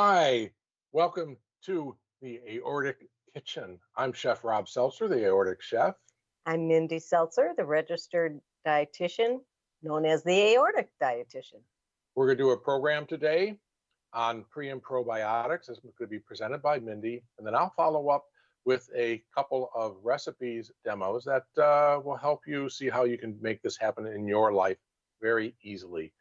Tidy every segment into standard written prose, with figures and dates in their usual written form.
Hi, welcome to the Aortic Kitchen. I'm Chef Rob Seltzer, the Aortic Chef. I'm Mindy Seltzer, the registered dietitian, known as the aortic dietitian. We're going to do a program today on pre and probiotics. It's going to be presented by Mindy, and then I'll follow up with a couple of recipes demos that will help you see how you can make this happen in your life very easily.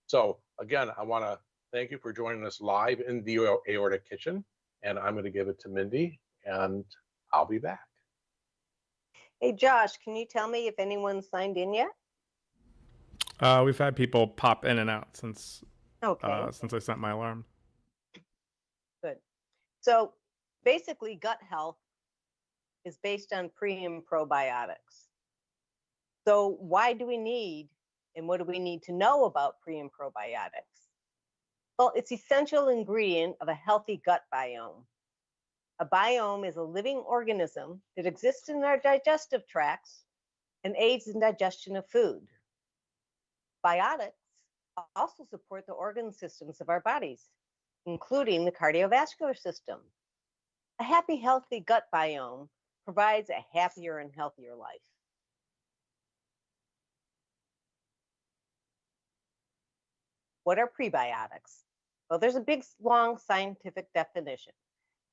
So again, I want to thank you for joining us live in the Aortic Kitchen, and I'm going to give it to Mindy, and I'll be back. Hey, Josh, can you tell me if anyone's signed in yet? We've had people pop in and out since I sent my alarm. Good. So basically, gut health is based on pre and probiotics. So why do we need and what do we need to know about pre and probiotics? Well, it's essential ingredient of a healthy gut biome. A biome is a living organism that exists in our digestive tracts and aids in digestion of food. Biotics also support the organ systems of our bodies, including the cardiovascular system. A happy, healthy gut biome provides a happier and healthier life. What are prebiotics? Well, there's a big, long scientific definition.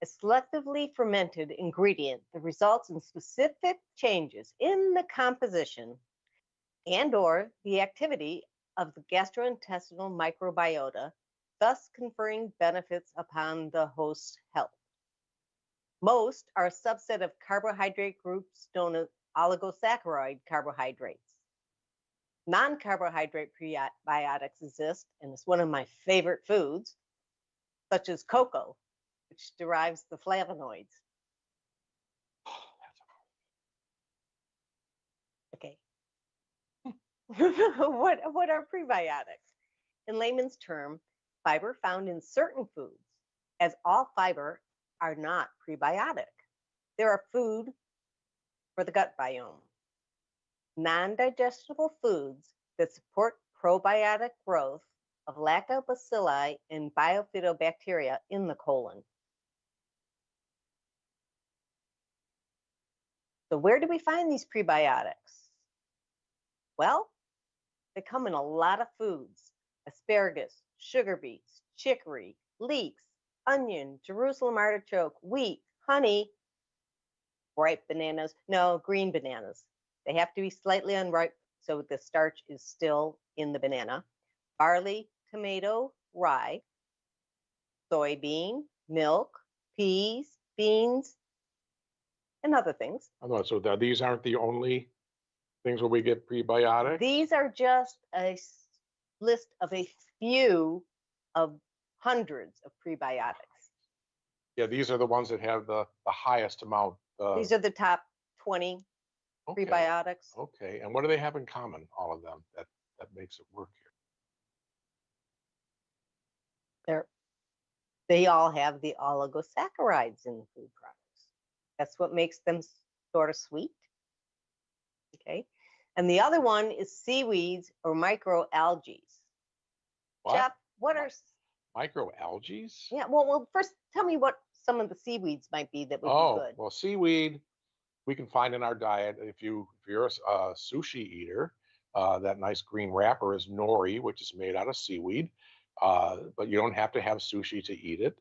A selectively fermented ingredient that results in specific changes in the composition and/or the activity of the gastrointestinal microbiota, thus conferring benefits upon the host's health. Most are a subset of carbohydrate groups known as oligosaccharide carbohydrates. Non-carbohydrate prebiotics exist, and it's one of my favorite foods, such as cocoa, which derives the flavonoids. Okay. What are prebiotics? In layman's term, fiber found in certain foods, as all fiber are not prebiotic. They are food for the gut biome. Non-digestible foods that support probiotic growth of lactobacilli and bifidobacteria in the colon. So where do we find these prebiotics? Well, they come in a lot of foods: asparagus, sugar beets, chicory, leeks, onion, Jerusalem artichoke, wheat, honey, ripe bananas. No, green bananas. They have to be slightly unripe so the starch is still in the banana. Barley, tomato, rye, soybean, milk, peas, beans, and other things. So these aren't the only things where we get prebiotics? These are just a list of a few of hundreds of prebiotics. Yeah, these are the ones that have the highest amount. These are the top 20 prebiotics. Okay, and what do they have in common, all of them, that makes it work here? They all have the oligosaccharides in food products. That's what makes them sort of sweet. Okay, and the other one is seaweeds or microalgae. Jeff, what are microalgae? Yeah, well, first tell me what some of the seaweeds might be that would be good. Well, seaweed we can find in our diet. If you're a sushi eater, that nice green wrapper is nori, which is made out of seaweed. But you don't have to have sushi to eat it.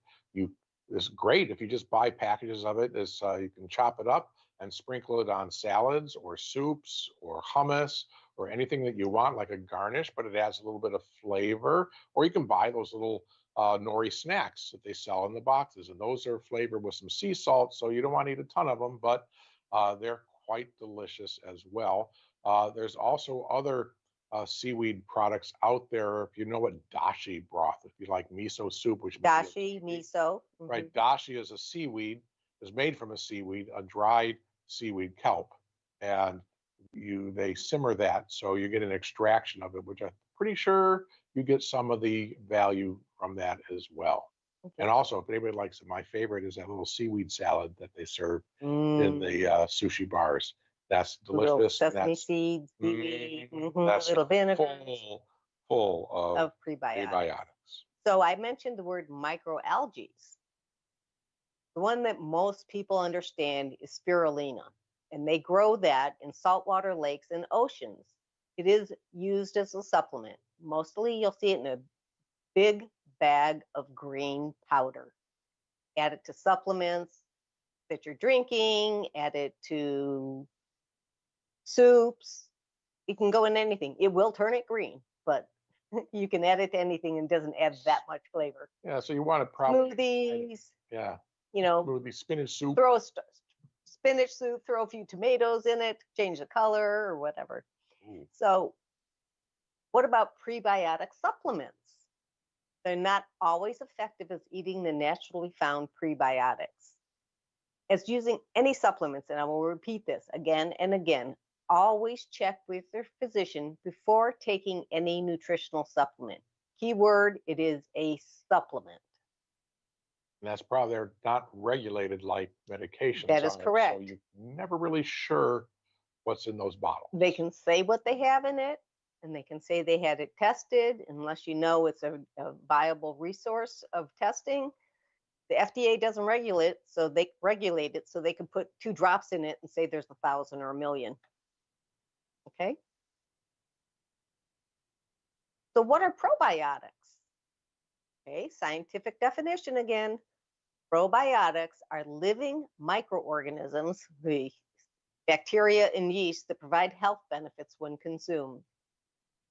It's great if you just buy packages of it. You can chop it up and sprinkle it on salads or soups or hummus or anything that you want, like a garnish, but it adds a little bit of flavor. Or you can buy those little nori snacks that they sell in the boxes, and those are flavored with some sea salt, so you don't want to eat a ton of them, but they're quite delicious as well. There's also other seaweed products out there. If you know what dashi broth, if you like miso soup, which dashi miso, right? Dashi is made from a seaweed, a dried seaweed kelp, and they simmer that, so you get an extraction of it, which I'm pretty sure you get some of the value from that as well. Okay. And also, if anybody likes it, my favorite is that little seaweed salad that they serve in the sushi bars. That's delicious. Sesame seeds, that's little vinegar, full of prebiotics. So I mentioned the word microalgae. The one that most people understand is spirulina, and they grow that in saltwater lakes and oceans. It is used as a supplement. Mostly you'll see it in a big bag of green powder. Add it to supplements that you're drinking, add it to soups. It can go in anything. It will turn it green, but you can add it to anything and it doesn't add that much flavor. Yeah, so you want to probably Smoothies, yeah, you know, smoothie, spinach soup. throw spinach soup, throw a few tomatoes in it, change the color or whatever. Ooh. So what about prebiotic supplements? They're not always effective as eating the naturally found prebiotics. As using any supplements, and I will repeat this again and again, always check with your physician before taking any nutritional supplement. Keyword, it is a supplement. And that's probably they're not regulated like medications. That is correct. So you're never really sure what's in those bottles. They can say what they have in it, and they can say they had it tested, unless you know it's a viable resource of testing. The FDA doesn't regulate it, so they can put 2 drops in it and say there's 1,000 or 1,000,000. Okay. So what are probiotics? Okay, scientific definition again. Probiotics are living microorganisms, the bacteria and yeast that provide health benefits when consumed.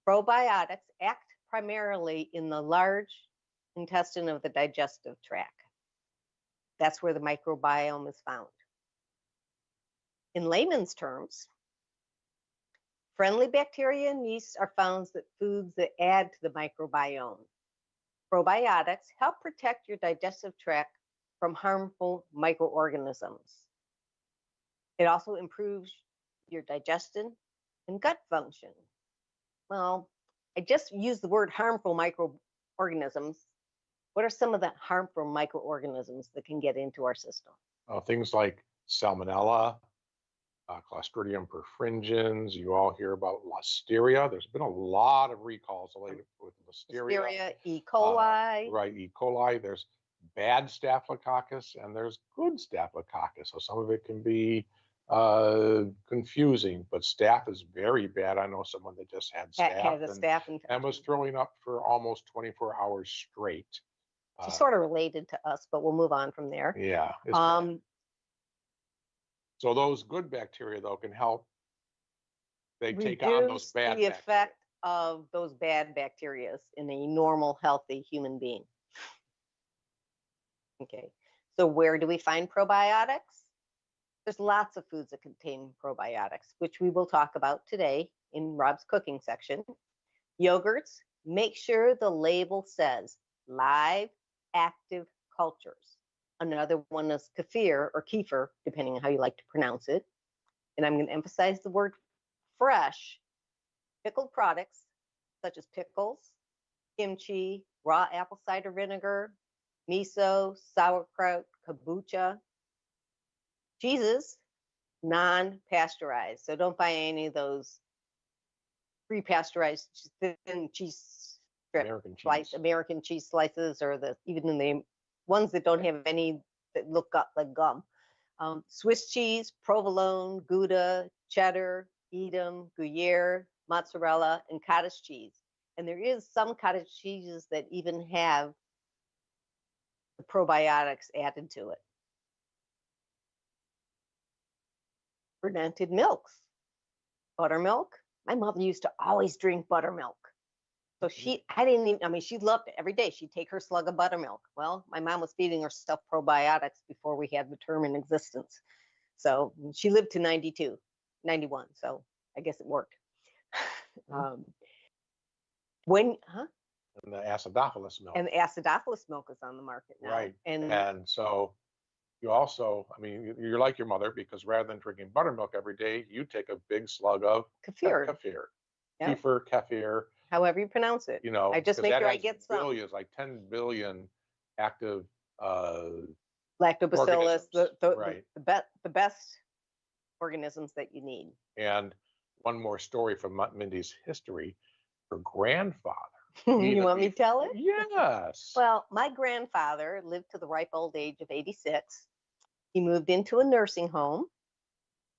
Probiotics act primarily in the large intestine of the digestive tract. That's where the microbiome is found. In layman's terms, friendly bacteria and yeast are found in foods that add to the microbiome. Probiotics help protect your digestive tract from harmful microorganisms. It also improves your digestion and gut function. Well, I just used the word harmful microorganisms. What are some of the harmful microorganisms that can get into our system? Things like salmonella, Clostridium perfringens. You all hear about listeria. There's been a lot of recalls related with listeria. Listeria, E. coli. Right, E. coli. There's bad staphylococcus and there's good staphylococcus. So some of it can be confusing, but staph is very bad. I know someone that just had staph, Had a staph and was throwing up for almost 24 hours straight. She's sort of related to us, but we'll move on from there. Yeah. So those good bacteria, though, can help. They take on those bad the effect of those bad bacteria in a normal, healthy human being. Okay. So where do we find probiotics? There's lots of foods that contain probiotics, which we will talk about today in Rob's cooking section. Yogurts, make sure the label says live active cultures. Another one is kefir or kefir, depending on how you like to pronounce it. And I'm going to emphasize the word fresh. Pickled products such as pickles, kimchi, raw apple cider vinegar, miso, sauerkraut, kombucha. Cheeses, non-pasteurized. So don't buy any of those pre-pasteurized thin cheese American cheese slices, or even in the ones that don't have any that look like gum. Swiss cheese, provolone, Gouda, cheddar, Edam, Gruyere, mozzarella, and cottage cheese. And there is some cottage cheeses that even have the probiotics added to it. Fermented milks, buttermilk. My mother used to always drink buttermilk. So she loved it every day. She'd take her slug of buttermilk. Well, my mom was feeding herself probiotics before we had the term in existence. So she lived to 92, 91. So I guess it worked. And the acidophilus milk. And the acidophilus milk is on the market now. Right. And so you also, you're like your mother, because rather than drinking buttermilk every day, you take a big slug of kefir. Yep. Kefir. However you pronounce it. I just make sure I get some. Billions, like 10 billion active lactobacillus, right. the best organisms that you need. And one more story from Mindy's history. Her grandfather You want me to tell it? Yes. Well, my grandfather lived to the ripe old age of 86. He moved into a nursing home.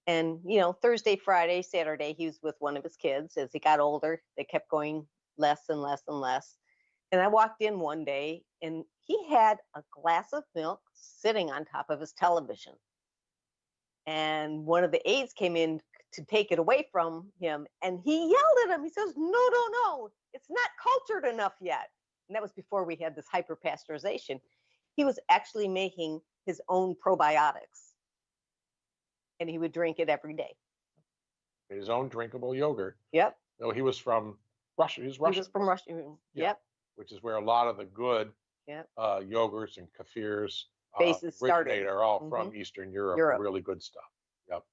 And, Thursday, Friday, Saturday, he was with one of his kids. As he got older, they kept going less and less and less. And I walked in one day and he had a glass of milk sitting on top of his television. And one of the aides came in to take it away from him, and he yelled at him. He says, "No, no, no, it's not cultured enough yet." And that was before we had this hyper pasteurization. He was actually making his own probiotics, and he would drink it every day. His own drinkable yogurt. Yep. No, he was from Russia. He was Russian. He was from Russia. Yeah. Yep. Which is where a lot of the good Yep. Yogurts and kefirs Bases started. originate are all from Eastern Europe. Really good stuff. Yep.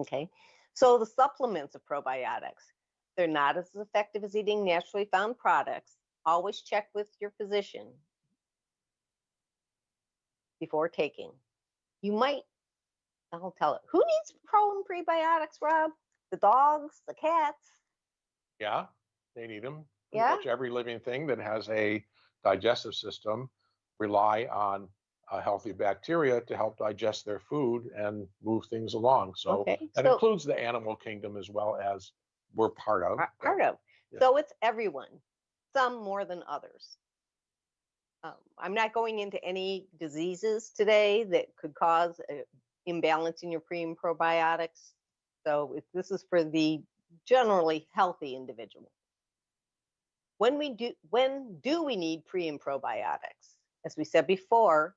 Okay. So the supplements of probiotics, they're not as effective as eating naturally found products. Always check with your physician before taking. You might, I'll tell it. Who needs pro and prebiotics, Rob? The dogs, the cats? Yeah, they need them. Yeah. Pretty much every living thing that has a digestive system rely on healthy bacteria to help digest their food and move things along. So that includes the animal kingdom as well as we're part of. Yeah. So it's everyone, some more than others. I'm not going into any diseases today that could cause an imbalance in your pre and probiotics. So this is for the generally healthy individual. When do we need pre and probiotics? As we said before,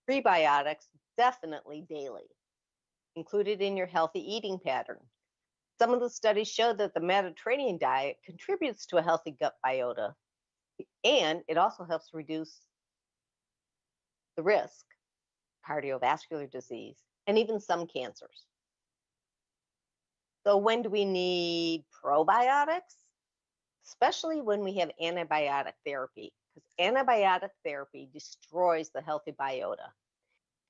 prebiotics definitely daily, included in your healthy eating pattern. Some of the studies show that the Mediterranean diet contributes to a healthy gut biota, and it also helps reduce the risk of cardiovascular disease and even some cancers. So when do we need probiotics? Especially when we have antibiotic therapy, because antibiotic therapy destroys the healthy biota.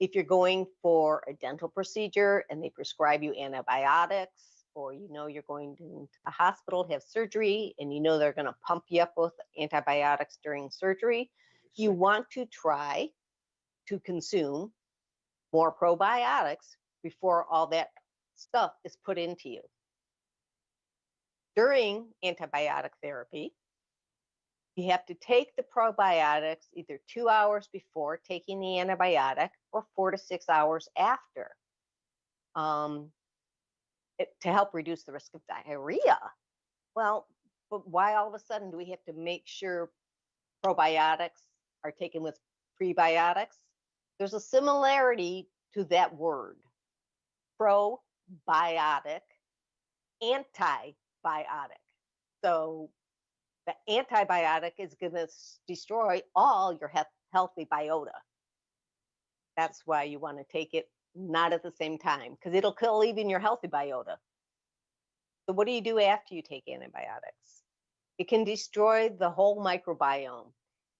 If you're going for a dental procedure and they prescribe you antibiotics, or you're going to a hospital to have surgery and they're going to pump you up with antibiotics during surgery, you want to try to consume more probiotics before all that stuff is put into you. During antibiotic therapy, you have to take the probiotics either 2 hours before taking the antibiotic or 4 to 6 hours after to help reduce the risk of diarrhea. Well, but why all of a sudden do we have to make sure probiotics are taken with prebiotics? There's a similarity to that word, probiotic, antibiotic. So the antibiotic is going to destroy all your healthy biota. That's why you want to take it not at the same time, because it'll kill even your healthy biota. So what do you do after you take antibiotics? It can destroy the whole microbiome.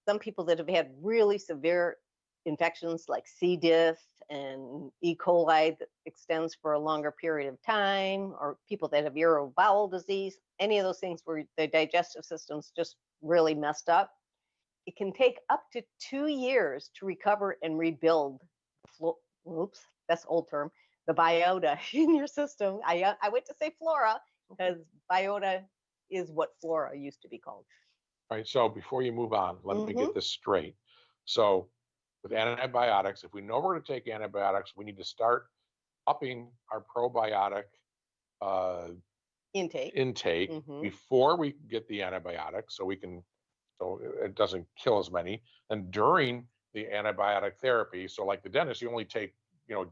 Some people that have had really severe infections like C. diff and E. coli that extends for a longer period of time, or people that have irritable bowel disease, any of those things where the digestive system's just really messed up, it can take up to 2 years to recover and rebuild. Oops, that's old term. The biota in your system. I went to say flora because biota is what flora used to be called. All right. So before you move on, let me get this straight. So with antibiotics, if we know we're going to take antibiotics, we need to start upping our probiotic intake before we get the antibiotics, so it doesn't kill as many. And during the antibiotic therapy, so like the dentist, you only take,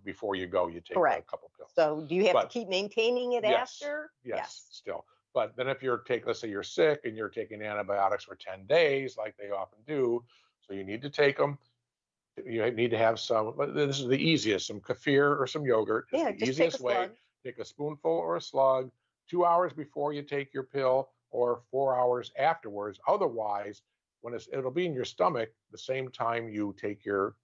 before you go, you take a couple pills. So do you have to keep maintaining it after? Yes, still. But then if let's say you're sick and you're taking antibiotics for 10 days, like they often do, so you need to take them. You need to have some, this is the easiest, some kefir or some yogurt. It's the easiest way. Take a spoonful or a slug 2 hours before you take your pill or 4 hours afterwards. Otherwise, it'll be in your stomach the same time you take your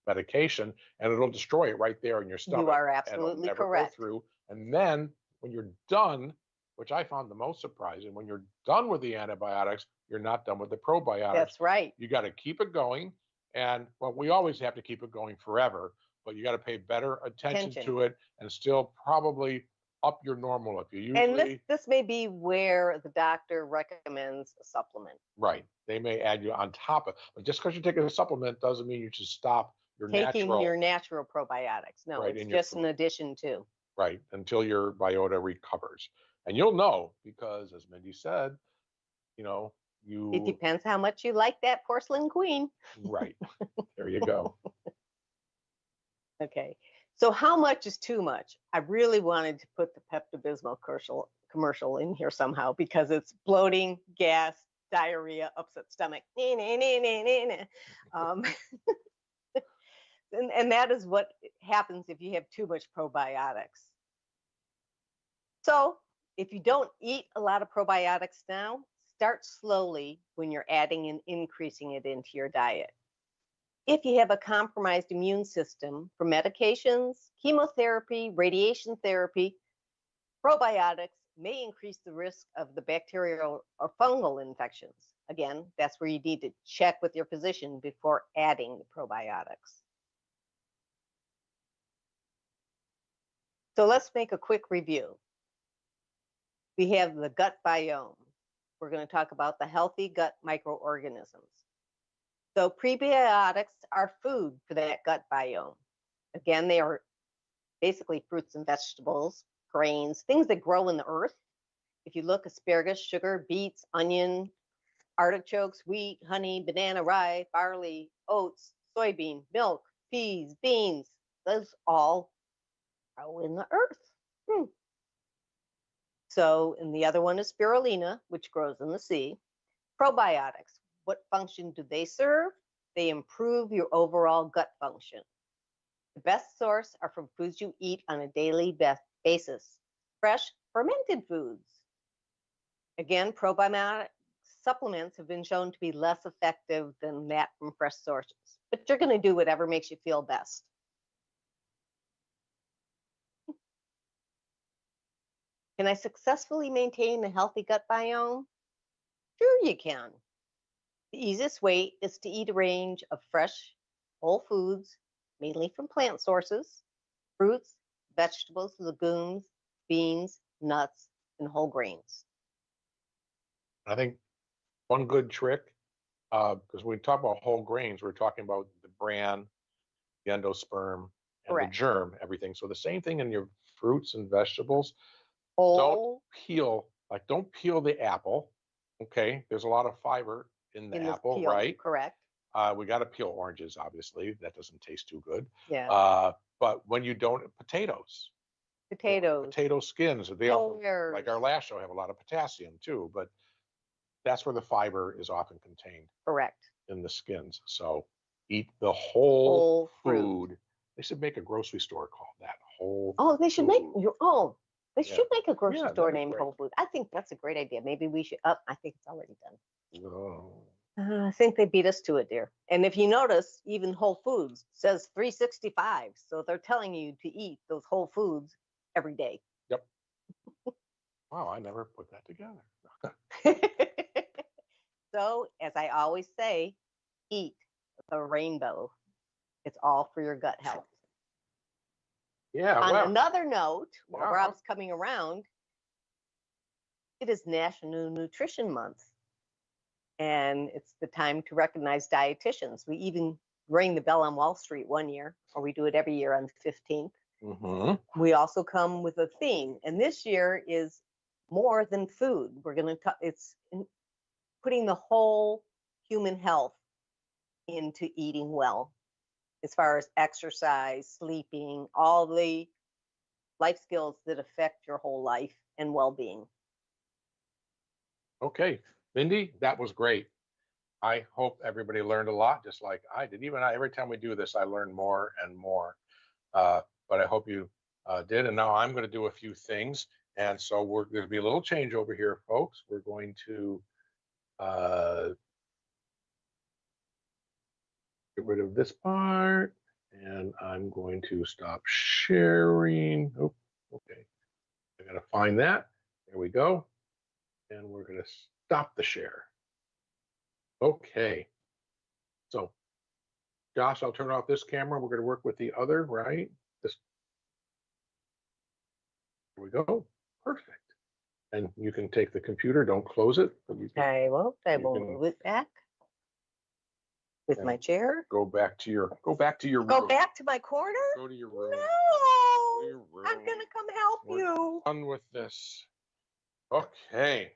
medication, and it'll destroy it right there in your stomach. You are absolutely correct. Go through. And then when you're done which I found the most surprising. When you're done with the antibiotics, you're not done with the probiotics. That's right. You got to keep it going. And well, we always have to keep it going forever, but you got to pay better attention to it and still probably up your normal if you usually. And this may be where the doctor recommends a supplement. Right. They may add you on top of, but just because you're taking a supplement doesn't mean you should stop your taking your natural probiotics. No, right, it's just an addition to. Right, until your biota recovers. And you'll know because, as Mindy said, it depends how much you like that porcelain queen. Right. There you go. Okay. So how much is too much? I really wanted to put the Pepto-Bismol commercial in here somehow because it's bloating, gas, diarrhea, upset stomach. And that is what happens if you have too much probiotics. So if you don't eat a lot of probiotics now, start slowly when you're adding and increasing it into your diet. If you have a compromised immune system from medications, chemotherapy, radiation therapy, probiotics may increase the risk of the bacterial or fungal infections. Again, that's where you need to check with your physician before adding the probiotics. So let's make a quick review. We have the gut biome. We're going to talk about the healthy gut microorganisms. So prebiotics are food for that gut biome. Again, they are basically fruits and vegetables, grains, things that grow in the earth. If you look, asparagus, sugar, beets, onion, artichokes, wheat, honey, banana, rye, barley, oats, soybean, milk, peas, beans, those all grow in the earth. So, and the other one is spirulina, which grows in the sea. Probiotics, what function do they serve? They improve your overall gut function. The best source are from foods you eat on a daily basis. Fresh, fermented foods. Again, probiotic supplements have been shown to be less effective than that from fresh sources, but you're going to do whatever makes you feel best. Can I successfully maintain a healthy gut biome? Sure you can. The easiest way is to eat a range of fresh, whole foods, mainly from plant sources, fruits, vegetables, legumes, beans, nuts, and whole grains. I think one good trick, because when we talk about whole grains, we're talking about the bran, the endosperm, and Correct. the germ, everything. So the same thing in your fruits and vegetables. Whole. Don't peel the apple. Okay, there's a lot of fiber in the apple, peel, right? Correct. We got to peel oranges, obviously. That doesn't taste too good. Yeah. But when you don't, potatoes, potato skins, they also, like our last show, have a lot of potassium too. But that's where the fiber is often contained. Correct. In the skins. So eat the whole food. Fruit. They should make a grocery store called that. Whole. Oh, they should food. make your own. They should make a grocery store named great. Whole Food. I think that's a great idea. Maybe we should. I think it's already done. Oh. I think they beat us to it, dear. And if you notice, even Whole Foods says 365. So they're telling you to eat those whole foods every day. Yep. Wow, I never put that together. So, as I always say, eat the rainbow. It's all for your gut health. Yeah. On another note, while Rob's coming around, it is National Nutrition Month. And it's the time to recognize dietitians. We even rang the bell on Wall Street one year, or we do it every year on the 15th. Mm-hmm. We also come with a theme. And this year is more than food. We're going to, it's putting the whole human health into eating well, as far as exercise, sleeping, all the life skills that affect your whole life and well-being. Okay, Mindy, that was great. I hope everybody learned a lot, just like I did. Even every time we do this, I learn more and more. But I hope you did. And now I'm going to do a few things. And so there's going to be a little change over here, folks. We're going to get rid of this part, and I'm going to stop sharing. Oh, okay. I gotta find that. There we go. And we're going to stop the share. Okay. So, Josh, I'll turn off this camera. We're going to work with the other, right? This. There we go. Perfect. And you can take the computer. Don't close it. But you can, I won't. I you will can- move it back with Yeah. my chair. go back to your Go room. back to my corner? Go to your room. No, To your room. I'm gonna come help We're you. done with this. Okay.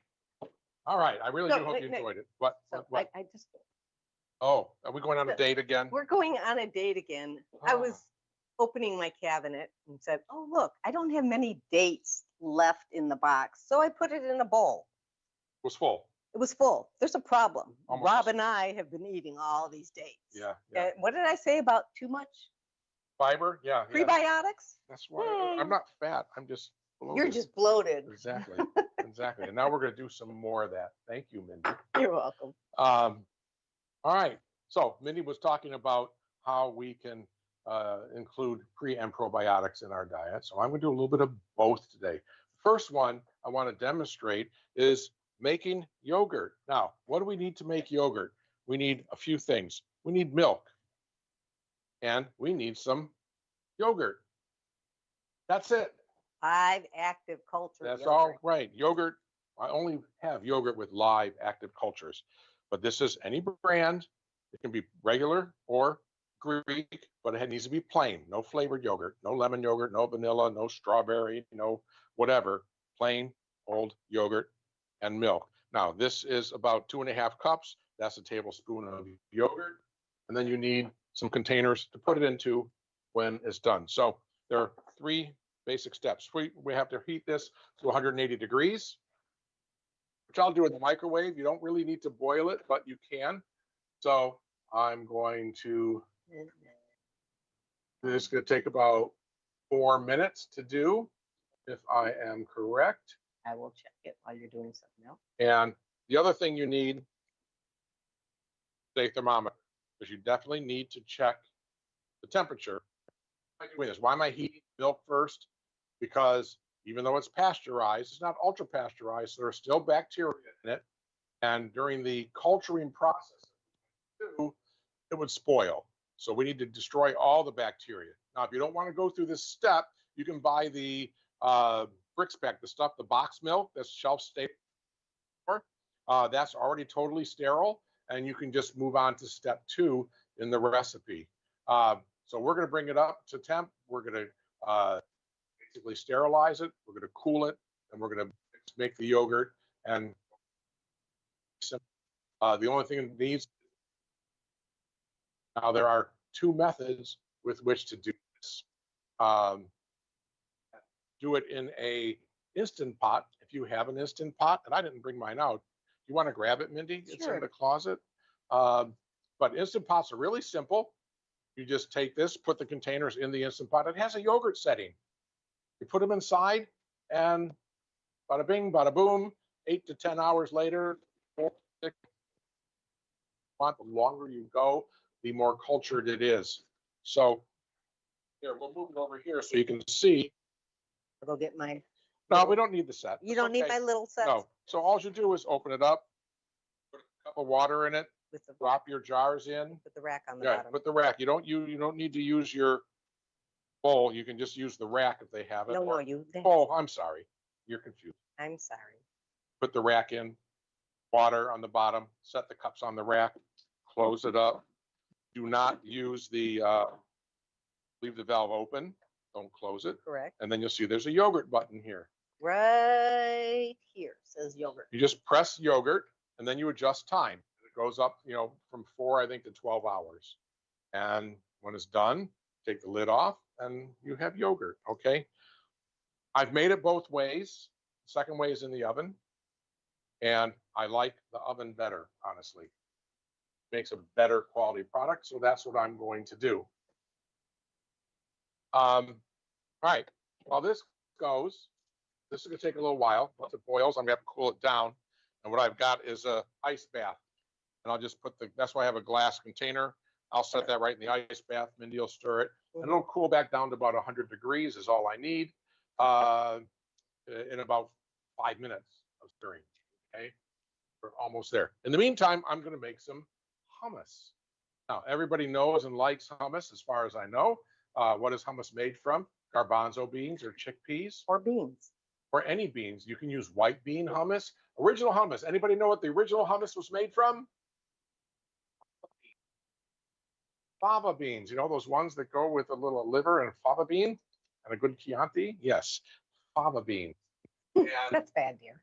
All right. I really No, do hope wait, you Nick. enjoyed it. What? So What? I just, Oh, are we going on a the- date again? we're going on a date again. I Ah. was opening my cabinet and said, oh, look, I don't have many dates left in the box. So I put it in a bowl. It was full. It was full. There's a problem. Almost. Rob and I have been eating all these dates. Yeah. Yeah. What did I say about too much Fiber. Yeah. Yeah. prebiotics? That's why I'm not fat. I'm just bloated. You're just bloated. Exactly. Exactly. And now we're going to do some more of that. Thank you, Mindy. You're welcome. All right. So Mindy was talking about how we can include pre and probiotics in our diet. So I'm going to do a little bit of both today. First one I want to demonstrate is making yogurt. Now, what do we need to make yogurt? We need a few things. We need milk and we need some yogurt. That's it. 5 active culture. That's yogurt. all right. Yogurt, I only have yogurt with live active cultures, but this is any brand. It can be regular or Greek, but it needs to be plain. No flavored yogurt, no lemon yogurt, no vanilla, no strawberry, no whatever. Plain old yogurt and milk. Now, this is about 2.5 cups. That's a tablespoon of yogurt. And then you need some containers to put it into when it's done. So there are 3 basic steps. We have to heat this to 180 degrees, which I'll do in the microwave. You don't really need to boil it, but you can. So I'm going to, this is going to take about 4 minutes to do, if I am correct. I will check it while you're doing something else. And the other thing you need is a thermometer, because you definitely need to check the temperature. Why am I heating milk first? Because even though it's pasteurized, it's not ultra pasteurized, so there's still bacteria in it. And during the culturing process, it would spoil. So we need to destroy all the bacteria. Now, if you don't want to go through this step, you can buy the bricks pack, the box milk that's shelf stable. That's already totally sterile, and you can just move on to step 2 in the recipe. So we're going to bring it up to temp. We're going to basically sterilize it. We're going to cool it, and we're going to make the yogurt. And the only thing it needs. Now there are 2 methods with which to do this. Do it in a instant pot if you have an instant pot, and I didn't bring mine out. You want to grab it, Mindy? It's in the closet. But instant pots are really simple. You just take this, put the containers in the instant pot. It has a yogurt setting. You put them inside, and bada bing, bada boom. 8 to 10 hours later, 4, 6. The longer you go, the more cultured it is. So here, we'll move it over here so you can see. I'll go get my. No, we don't need the set. You don't need my little set. No. So all you do is open it up, put a cup of water in it, With the, drop your jars in. with the rack on the Yeah, bottom. put the rack. You don't need to use your bowl. You can just use the rack if they have it. No, Or- you. Oh, I'm sorry. You're confused. I'm sorry. Put the rack in, water on the bottom, set the cups on the rack, close it up. Do not use the, leave the valve open. Don't close it. Correct. And then you'll see there's a yogurt button here. Right here says yogurt. You just press yogurt and then you adjust time. It goes up, from 4, I think, to 12 hours. And when it's done, take the lid off and you have yogurt, okay? I've made it both ways. The second way is in the oven. And I like the oven better, honestly. Makes a better quality product, so that's what I'm going to do. All right, while this goes, this is going to take a little while. Once it boils, I'm going to have to cool it down. And what I've got is a ice bath. And I'll just that's why I have a glass container. I'll set that right in the ice bath. Mindy will stir it. And it'll cool back down to about 100 degrees is all I need. In about 5 minutes of stirring. Okay, we're almost there. In the meantime, I'm going to make some hummus. Now, everybody knows and likes hummus, as far as I know. What is hummus made from? Garbanzo beans or chickpeas. Or beans. Or any beans. You can use white bean hummus. Original hummus. Anybody know what the original hummus was made from? Fava beans. You know those ones that go with a little liver and fava bean and a good Chianti? Yes, fava beans. And That's bad, dear.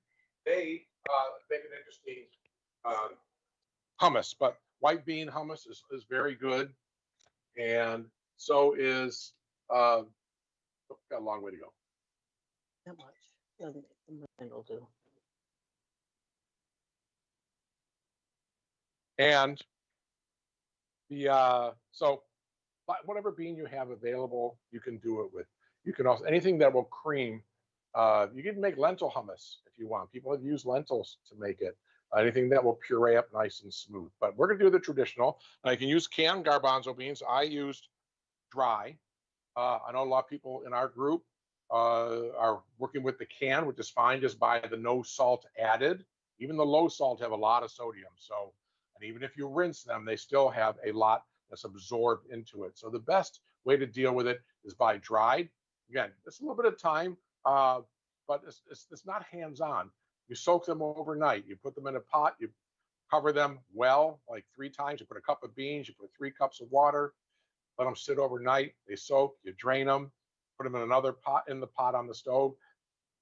they make an interesting hummus, but white bean hummus is very good, and so is got a long way to go. Not much. It'll do. And the so whatever bean you have available, you can do it with. You can also anything that will cream. You can make lentil hummus if you want. People have used lentils to make it. Anything that will puree up nice and smooth. But we're going to do the traditional. Now, you can use canned garbanzo beans. I used dry. I know a lot of people in our group are working with the can, which is fine. Just buy the no salt added. Even the low salt have a lot of sodium. So, and even if you rinse them, they still have a lot that's absorbed into it. So the best way to deal with it is by dried. Again, it's a little bit of time, but it's not hands-on. You soak them overnight. You put them in a pot. You cover them well, like 3 times. You put a cup of beans. You put 3 cups of water. Let them sit overnight. They soak. You drain them. Put them in another pot in the pot on the stove.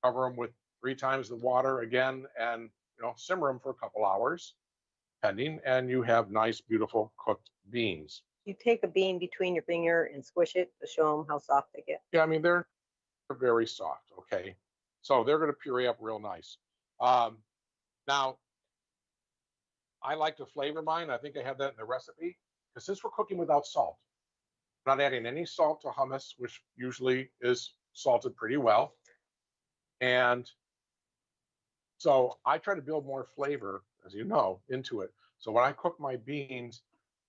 Cover them with 3 times the water again, and simmer them for a couple hours, depending. And you have nice, beautiful cooked beans. You take a bean between your finger and squish it to show them how soft they get. Yeah, I mean they're very soft. Okay, so they're going to puree up real nice. Now, I like to flavor mine. I think I have that in the recipe. Because since we're cooking without salt, I'm not adding any salt to hummus, which usually is salted pretty well. And so I try to build more flavor, as you know, into it. So when I cook my beans,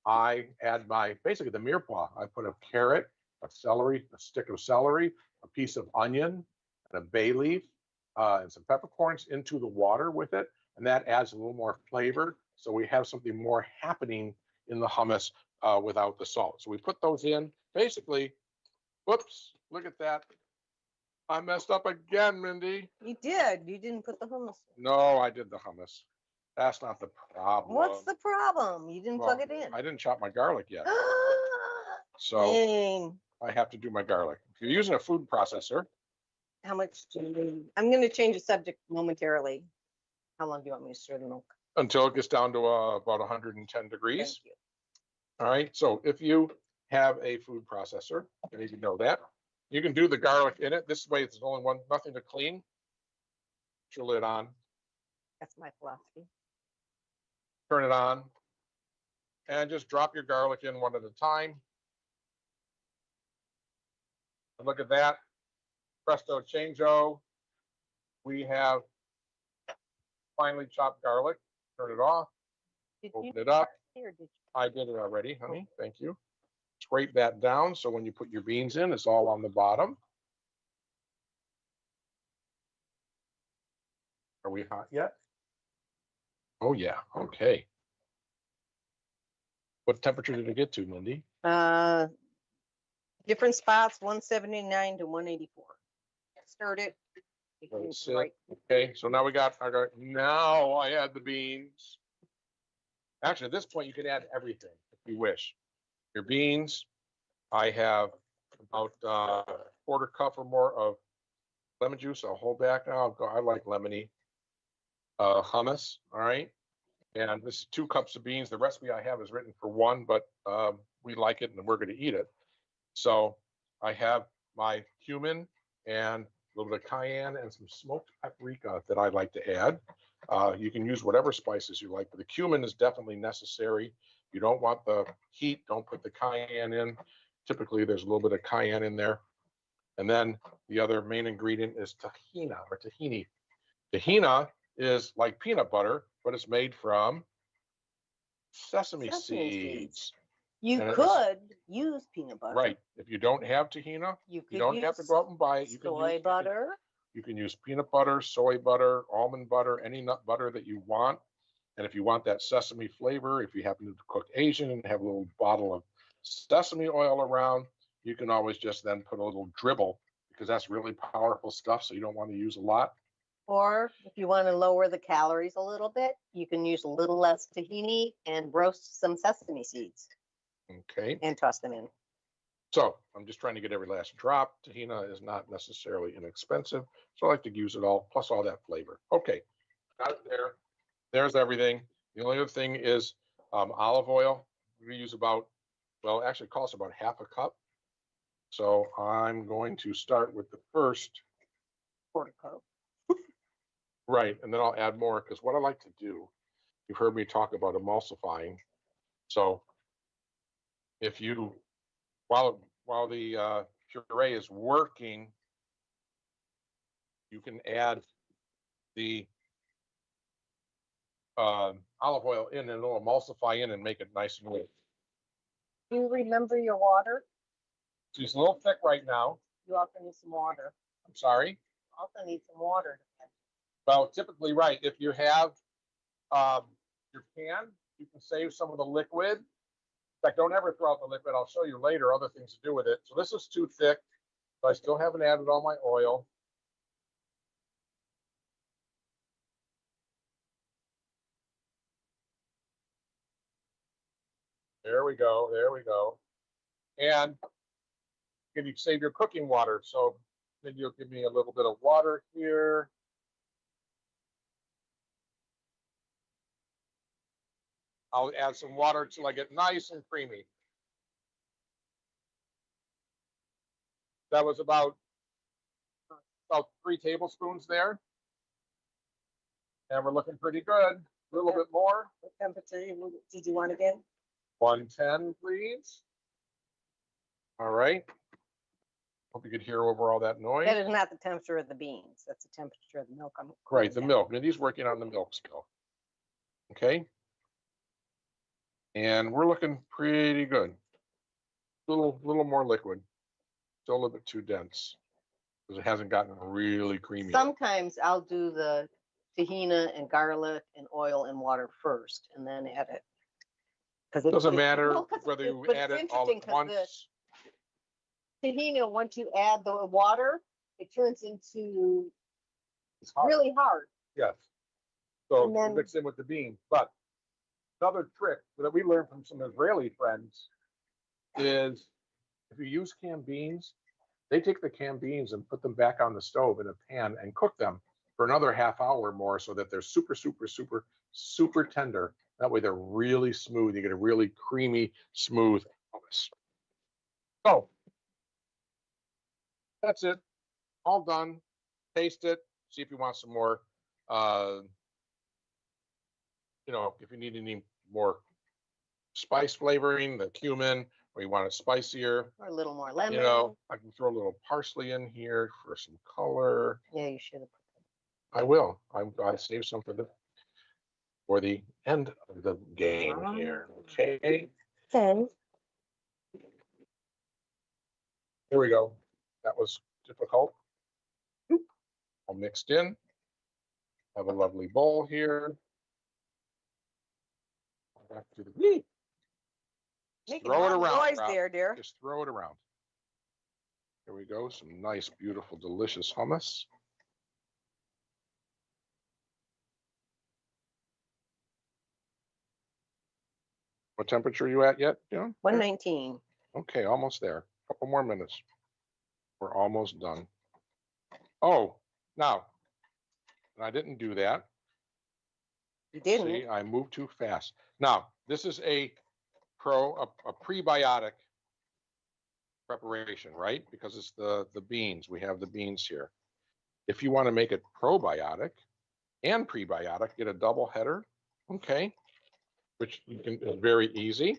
I add basically the mirepoix. I put a carrot, a celery, a stick of celery, a piece of onion, and a bay leaf, and some peppercorns into the water with it. And that adds a little more flavor. So we have something more happening in the hummus without the salt. So we put those in. Basically, whoops, look at that. I messed up again, Mindy. You did. You didn't put the hummus in. No, I did the hummus. That's not the problem. What's the problem? You didn't plug it in. I didn't chop my garlic yet. So Dang. I have to do my garlic. If you're using a food processor. How much do you need? I'm going to change the subject momentarily. How long do you want me to stir the milk? Until it gets down to about 110 degrees. Thank you. All right. So if you have a food processor, you need to know that. You can do the garlic in it. This way, it's only nothing to clean. Put your lid on. That's my philosophy. Turn it on. And just drop your garlic in one at a time. And look at that. Presto changeo. We have finely chopped garlic. Turn it off. Open it up. I did it already, honey. Thank you. Scrape that down so when you put your beans in, it's all on the bottom. Are we hot yet? Oh, yeah. Okay. What temperature did it get to, Mindy? Different spots, 179 to 184. Stirred it. Right. Okay, so now we got now I add the beans. Actually, at this point, you can add everything if you wish. Your beans, I have about a quarter cup or more of lemon juice. I'll hold back now. I like lemony hummus. All right. And this is 2 cups of beans. The recipe I have is written for 1, but we like it and we're going to eat it. So I have my cumin and a little bit of cayenne and some smoked paprika that I like to add. You can use whatever spices you like, but the cumin is definitely necessary. You don't want the heat, don't put the cayenne in. Typically, there's a little bit of cayenne in there. And then the other main ingredient is tahina or tahini. Tahina is like peanut butter, but it's made from sesame seeds. You could use peanut butter. Right. If you don't have tahina, you don't have to go out and buy it. You can use soy butter. You can use peanut butter, soy butter, almond butter, any nut butter that you want. And if you want that sesame flavor, if you happen to cook Asian and have a little bottle of sesame oil around, you can always just then put a little dribble, because that's really powerful stuff, so you don't want to use a lot. Or if you want to lower the calories a little bit, you can use a little less tahini and roast some sesame seeds. Okay. And toss them in. So I'm just trying to get every last drop. Tahina is not necessarily inexpensive, so I like to use it all, plus all that flavor. Okay, got it there. There's everything. The only other thing is olive oil. We use about, well, actually it costs about half a cup. So I'm going to start with the first. Quarter cup. Right, and then I'll add more, because what I like to do, you've heard me talk about emulsifying. So if you, while the puree is working, you can add the olive oil in, and it'll emulsify in and make it nice and rich. Do you remember your water? She's a little thick right now. You also need some water. I'm sorry. Also need some water. Well, typically, right, if you have your pan, you can save some of the liquid. In fact, don't ever throw out the liquid. I'll show you later other things to do with it. So this is too thick, so I still haven't added all my oil. There we go, there we go. And you save your cooking water. So then you'll give me a little bit of water here. I'll add some water until I get nice and creamy. That was about 3 tablespoons there. And we're looking pretty good. A little bit more. What temperature did you want again? 110, please. All right. Hope you could hear over all that noise. That is not the temperature of the beans. That's the temperature of the milk. Right, the milk. Mindy's working on the milk still. Okay. And we're looking pretty good. Little more liquid. Still a little bit too dense, because it hasn't gotten really creamy. Sometimes I'll do the tahina and garlic and oil and water first, and then add it. It doesn't matter whether you add it all at once. Tahina, once you add the water, it turns into really hard. Yes. So then, you mix in with the beans. But another trick that we learned from some Israeli friends is, if you use canned beans, they take the canned beans and put them back on the stove in a pan and cook them for another half hour or more, so that they're super tender. That way they're really smooth. You get a really creamy, smooth hummus. So that's it. All done. Taste it. See if you want some more. If you need any more spice flavoring, the cumin, or you want it spicier, or a little more lemon. I can throw a little parsley in here for some color. Yeah, you should have. I will. I saved some for the end of the game here. Okay. Okay. Here we go. That was difficult. All mixed in. Have a lovely bowl here. Back to the meat. Throw it around. There, dear. Just throw it around. Here we go. Some nice, beautiful, delicious hummus. What temperature are you at yet, John? 119. Okay, almost there. A couple more minutes. We're almost done. Oh, now, I didn't do that. You didn't. See, I moved too fast. Now, this is a prebiotic preparation, right? Because it's the beans. We have the beans here. If you want to make it probiotic and prebiotic, get a double header, okay? Which is very easy.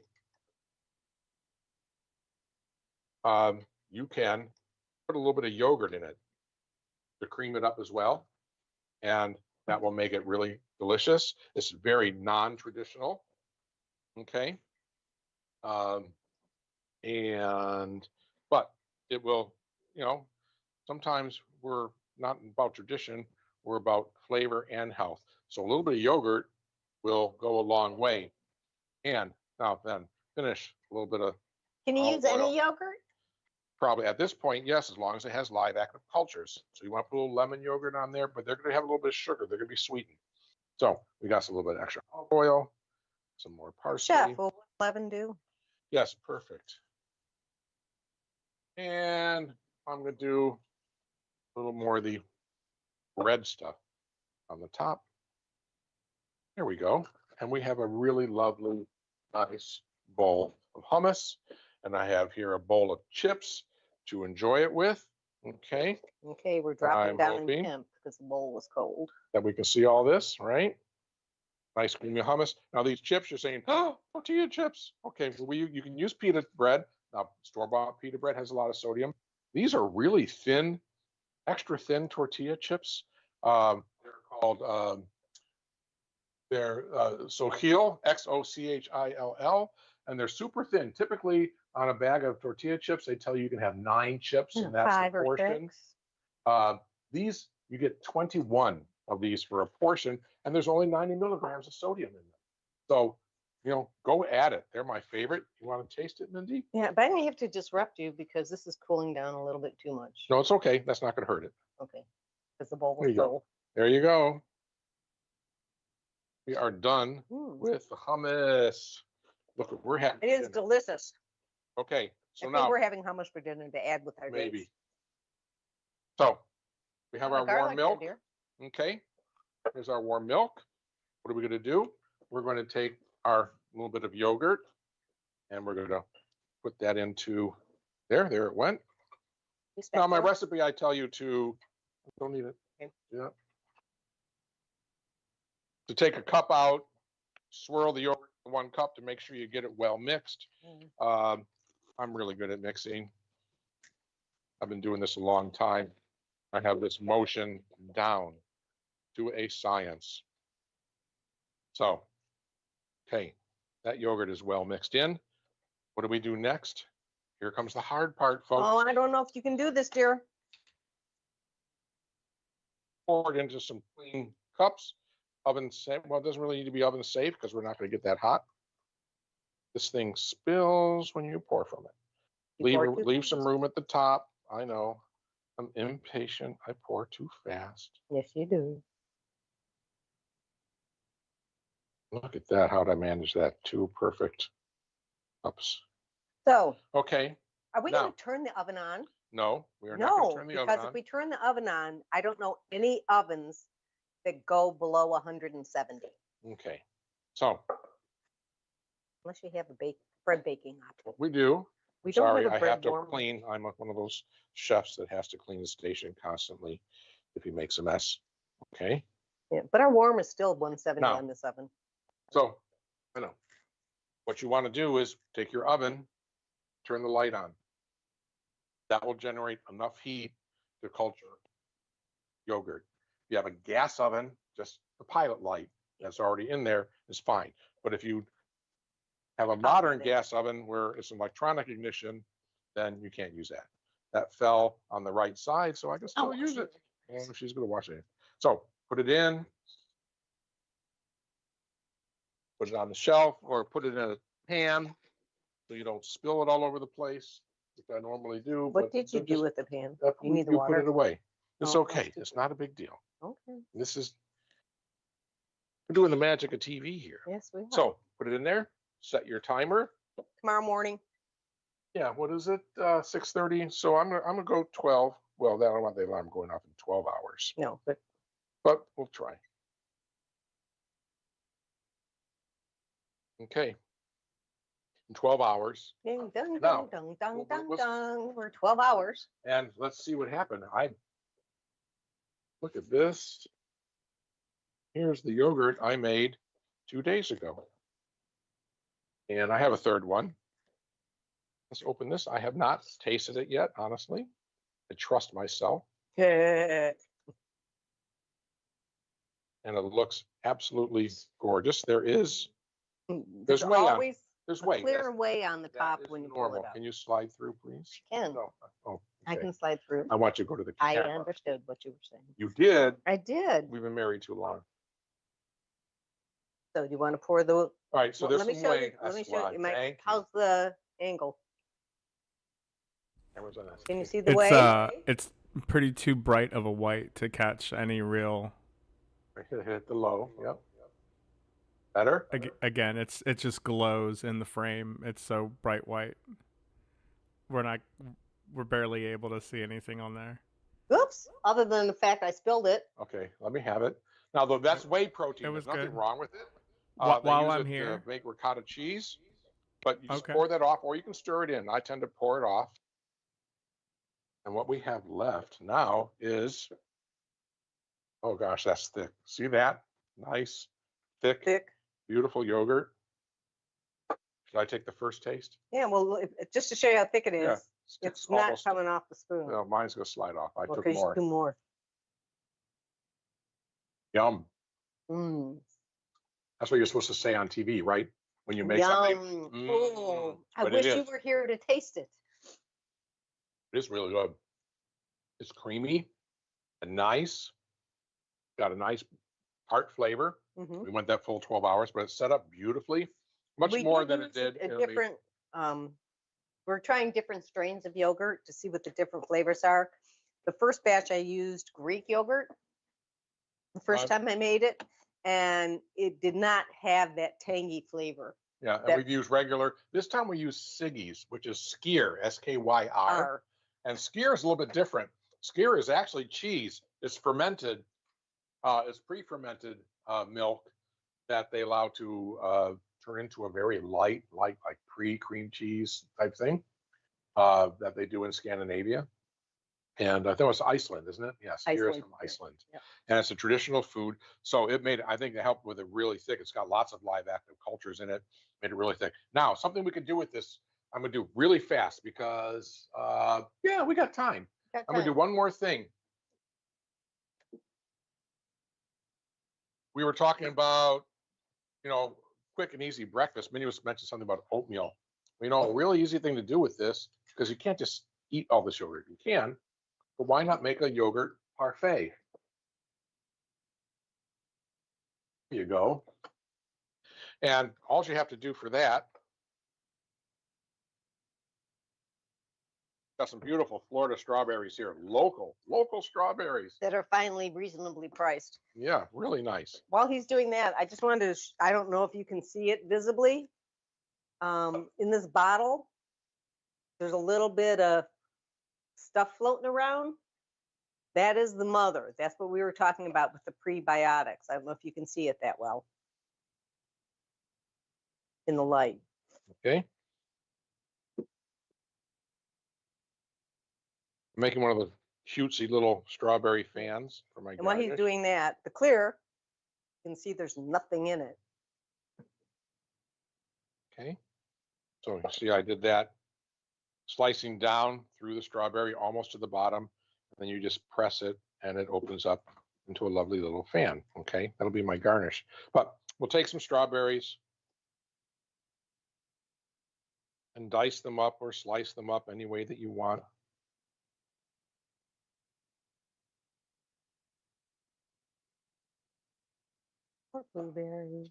You can put a little bit of yogurt in it to cream it up as well, and that will make it really delicious. It's very non-traditional, okay? But it will, sometimes we're not about tradition. We're about flavor and health. So a little bit of yogurt will go a long way. And now then, finish a little bit of Can you olive use any oil. yogurt? Probably at this point, yes, as long as it has live active cultures. So you want to put a little lemon yogurt on there, but they're going to have a little bit of sugar. They're going to be sweetened. So we got a little bit of extra olive oil, some more parsley. Chef, will lemon do? Yes, perfect. And I'm going to do a little more of the red stuff on the top. There we go. And we have a really lovely, nice bowl of hummus. And I have here a bowl of chips to enjoy it with. Okay. Okay, we're dropping I'm down hoping in temp because the bowl was cold. that we can see all this, right? Nice creamy hummus. Now these chips, you're saying, oh, tortilla chips. Okay, well, you can use pita bread. Now, store-bought pita bread has a lot of sodium. These are really thin, extra thin tortilla chips. They're called, they're Sochil, Xochill, and they're super thin. Typically, on a bag of tortilla chips, they tell you you can have 9 chips, and that's 5 the or portion. 6. These, you get 21 of these for a portion, and there's only 90 milligrams of sodium in them. So, you know, go at it. They're my favorite. You want to taste it, Mindy? Yeah, but I may have to disrupt you because this is cooling down a little bit too much. No, it's okay. That's not going to hurt it. Okay, because the bowl There was you go. cold. There you go. We are done Mm. with the hummus. Look, we're having It is dinner. delicious. Okay, so I think now we're having hummus for dinner to add with our maybe. dates. So we have Oh, our warm garlic there, milk. dear. Okay, here's our warm milk. What are we going to do? We're going to take our little bit of yogurt and we're going to put that into there. There it went. Use Now, my spatula. recipe, I tell you to, don't need it. Okay. Yeah. To take a cup out, swirl the yogurt in 1 cup to make sure you get it well mixed. I'm really good at mixing. I've been doing this a long time. I have this motion down to a science. So, okay, that yogurt is well mixed in. What do we do next? Here comes the hard part, folks. Oh, I don't know if you can do this, dear. Pour it into some clean cups. Oven safe. Well, it doesn't really need to be oven safe because we're not going to get that hot. This thing spills when you pour from it. Leave some room at the top. I know. I'm impatient. I pour too fast. Yes, you do. Look at that. How did I manage that? 2 perfect cups. So, Okay. are we Now- going to turn the oven on? No, we are not going No, to turn the oven because on. if we turn the oven on, I don't know any ovens that go below 170, Okay. So unless you have a bread baking option. what we do. We don't Sorry, have a I bread have to warmer. clean. I'm one of those chefs that has to clean the station constantly if he makes a mess. Okay. Yeah, but our warm is still 170 Now- on this oven. So, I know. What you want to do is take your oven, turn the light on. That will generate enough heat to culture yogurt. If you have a gas oven, just the pilot light that's already in there is fine. But if you have a modern gas oven where it's an electronic ignition, then you can't use that. That fell on the right side, so I can still use it. Oh, she's going to wash it. So put it in. Put it on the shelf or put it in a pan so you don't spill it all over the place, which I normally do. What but did you just- do with the pan? that- You need the you put water? it away. It's Oh, okay. It's not a big deal. Okay. This is, we're doing the magic of TV here. Yes, we are. So put it in there, set your timer. Tomorrow morning. Yeah, what is it? 6:30. So I'm gonna go 12. Well, I don't want the alarm going off in 12 hours, No, but but we'll try. Okay. In 12 hours. ding, ding, Now, ding, ding, ding, well, ding, let's- ding. We're 12 hours. And let's see what happened. Look at this. Here's the yogurt I made 2 days ago. And I have a third one. Let's open this. I have not tasted it yet, honestly. I trust myself. There's And it looks absolutely gorgeous. There's whey on- always There's a whey. clear way on the That top is when you pull normal. it up. Can you slide through, please? Can. No. Oh, I Okay. can slide through. I want you to go to the I camera. understood what you were saying. You did. I did. We've been married too long. So do you want to pour the? All right, so well, this let me show you. way. Let me That's show why. you. Mike, Thank you. how's the angle? Camera's on us. Can you see the way? It's pretty too bright of a white to catch any real. Hit the low. Yep. Better? Again, it just glows in the frame. It's so bright white. We're barely able to see anything on there. Oops. Other than the fact I spilled it. Okay, let me have it. Now, though, that's whey protein. It was There's nothing good. wrong with it. While use I'm it here, to make ricotta cheese, but you just Okay. pour that off, or you can stir it in. I tend to pour it off. And what we have left now is, oh gosh, that's thick. See that? Nice, thick, beautiful yogurt. Should I take the first taste? Yeah. Well, just to show you how thick it is, Yeah, it's not almost- coming off the spoon. No, mine's gonna slide off. I Well, took 'cause you more. do more. Yum. Mm. That's what you're supposed to say on TV, right? When you make Yum. something. Oh, I But it wish you is. were here to taste it. It's really good. It's creamy and nice. Got a nice tart flavor. Mhm. We went that full 12 hours, but it's set up beautifully. Much We more did than use it did a in the. different. We're trying different strains of yogurt to see what the different flavors are. The first batch I used Greek yogurt. The first time I made it, and it did not have that tangy flavor. Yeah, and that- we've used regular. This time we use Siggy's, which is skyr, SKYR. Are And skyr is a little bit different. Skyr is actually cheese. It's fermented. It's pre-fermented milk that they allow to turn into a very light, like pre-cream cheese type thing that they do in Scandinavia. And I think it's Iceland, isn't it? Yes, skyr is Iceland, from yeah. Iceland. Yep. And it's a traditional food. So it made, I think it helped with it really thick. It's got lots of live active cultures in it, made it really thick. Now, something we could do with this, I'm gonna do really fast because yeah, we got time. I'm gonna do one more thing. We were talking about, quick and easy breakfast. Minnie was mentioned something about oatmeal. A really easy thing to do with this, because you can't just eat all this yogurt. You can, but why not make a yogurt parfait? Here you go. And all you have to do for that, got some beautiful Florida strawberries here, local strawberries. that are finally reasonably priced. Yeah, really nice. While he's doing that, I just wanted to. I don't know if you can see it visibly. In this bottle, there's a little bit of stuff floating around. That is the mother. That's what we were talking about with the prebiotics. I don't know if you can see it that well in the light. Okay. I'm making one of the cutesy little strawberry fans for my And while he's garnish. doing that, the clear, you can see there's nothing in it. Okay. So you see I did that, slicing down through the strawberry almost to the bottom, and then you just press it and it opens up into a lovely little fan. Okay, that'll be my garnish. But we'll take some strawberries and dice them up or slice them up any way that you want. Or blueberries.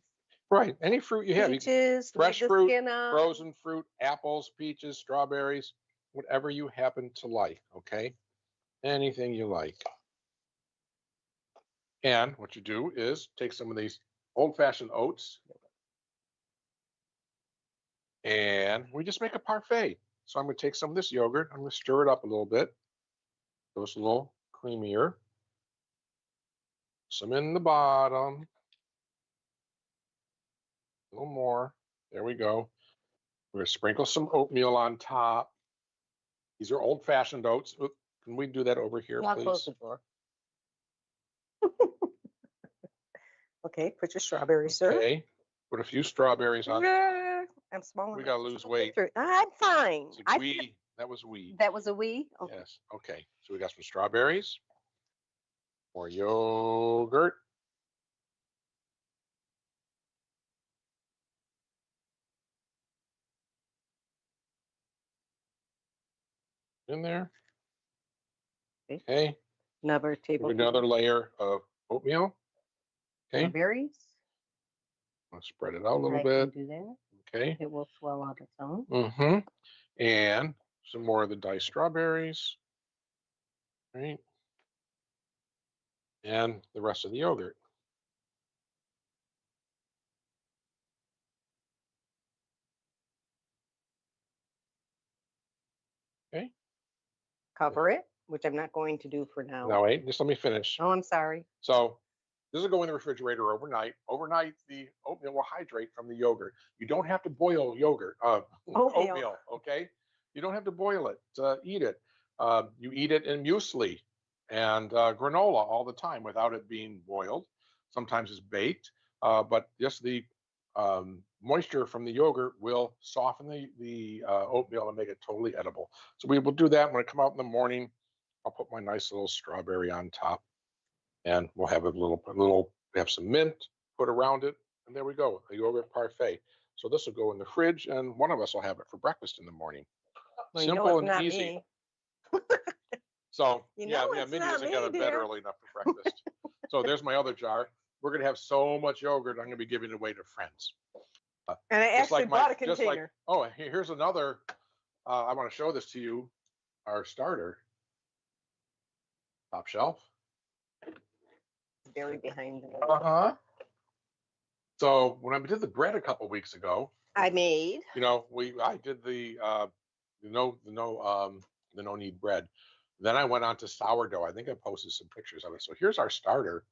Right, any fruit you have. Peaches, Fresh leave the fruit, skin out. frozen fruit, apples, peaches, strawberries, whatever you happen to like, okay? Anything you like. And what you do is take some of these old-fashioned oats and we just make a parfait. So I'm going to take some of this yogurt, I'm going to stir it up a little bit so it's a little creamier. Some in the bottom. A little more. There we go. We're going to sprinkle some oatmeal on top. These are old-fashioned oats. Oop, can we do that over here, Not please? close the door. Okay, put your strawberries, sir. Okay. Put a few strawberries on. I'm small We enough gotta to lose fit weight. through. I'm fine. It's a I wee. That was wee. That was a wee? Okay. Yes. Okay. So we got some strawberries. More yogurt. In there. Okay. Another table. Another layer of oatmeal. Okay. Berries. I'll spread it out a little I bit. can do that. Okay. It will swell out its own. Mm-hmm. And some more of the diced strawberries. Right. And the rest of the yogurt. Okay. Cover it, which I'm not going to do for now. Now wait, just let me finish. Oh, I'm sorry. So this will go in the refrigerator overnight. Overnight, the oatmeal will hydrate from the yogurt. You don't have to boil yogurt, oatmeal, okay? You don't have to boil it to eat it. You eat it in muesli and granola all the time without it being boiled. Sometimes it's baked, but just the moisture from the yogurt will soften the oatmeal and make it totally edible. So we will do that when I come out in the morning. I'll put my nice little strawberry on top, and we'll have we have some mint put around it, and there we go, a yogurt parfait. So this will go in the fridge, and one of us will have it for breakfast in the morning. Well, Simple and not easy. Me. So yeah, Mindy doesn't get out of bed early enough for breakfast. So there's my other jar. We're gonna have so much yogurt, I'm gonna be giving it away to friends. And I actually bought a container. Here's another. I want to show this to you. Our starter, top shelf. Very behind. So when I did the bread a couple weeks ago, I made. I did the no knead bread. Then I went on to sourdough. I think I posted some pictures of it. So here's our starter.